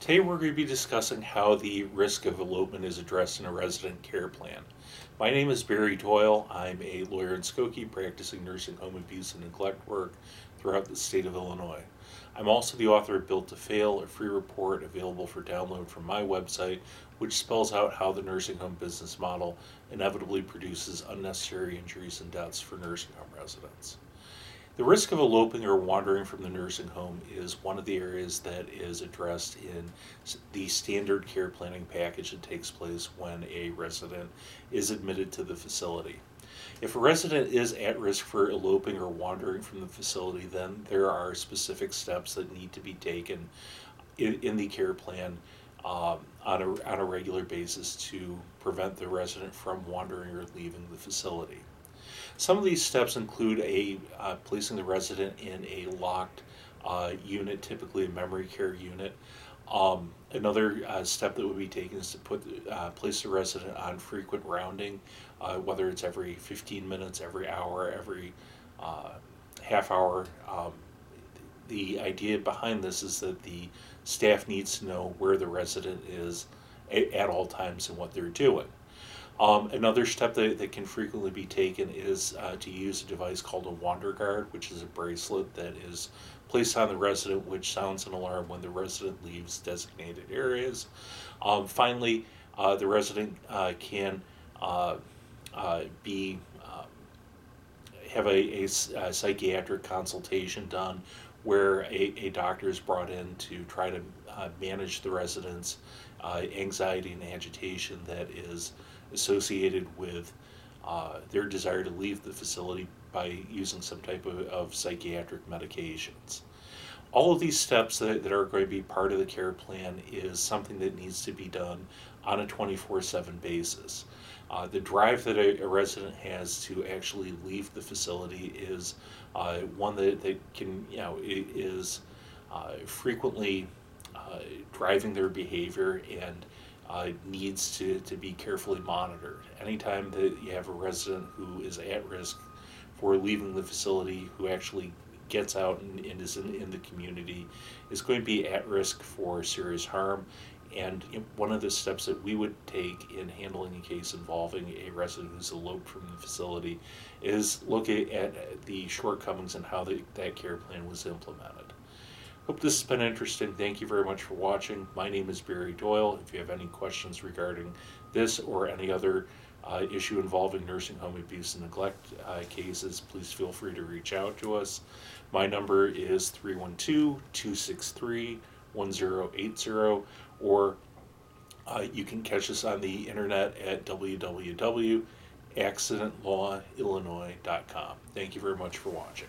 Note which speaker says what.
Speaker 1: Today we're going to be discussing how the risk of elopement is addressed in a resident care plan. My name is Barry Doyle. I'm a lawyer in Skokie practicing nursing home abuse and neglect work throughout the state of Illinois. I'm also the author of Built to Fail, a free report available for download from my website, which spells out how the nursing home business model inevitably produces unnecessary injuries and deaths for nursing home residents. The risk of eloping or wandering from the nursing home is one of the areas that is addressed in the standard care planning package that takes place when a resident is admitted to the facility. If a resident is at risk for eloping or wandering from the facility, then there are specific steps that need to be taken in the care plan on a regular basis to prevent the resident from wandering or leaving the facility. Some of these steps include placing the resident in a locked unit, typically a memory care unit. Another step that would be taken is to place the resident on frequent rounding, whether it's every 15 minutes, every hour, every half hour. The idea behind this is that the staff needs to know where the resident is at all times and what they're doing. Another step that can frequently be taken is to use a device called a WanderGuard, which is a bracelet that is placed on the resident, which sounds an alarm when the resident leaves designated areas. Finally, the resident can have a psychiatric consultation done where a doctor is brought in to try to manage the resident's anxiety and agitation that is associated with their desire to leave the facility by using some type of psychiatric medications. All of these steps that are going to be part of the care plan is something that needs to be done on a 24/7 basis. The drive that a resident has to actually leave the facility is one that can, is frequently driving their behavior and needs to be carefully monitored. Anytime that you have a resident who is at risk for leaving the facility, who actually gets out and is in the community, is going to be at risk for serious harm. And one of the steps that we would take in handling a case involving a resident who's eloped from the facility is look at the shortcomings and how that care plan was implemented. Hope this has been interesting. Thank you very much for watching. My name is Barry Doyle. If you have any questions regarding this or any other issue involving nursing home abuse and neglect cases, please feel free to reach out to us. My number is 312-263-1080, or you can catch us on the internet at www.accidentlawillinois.com. Thank you very much for watching.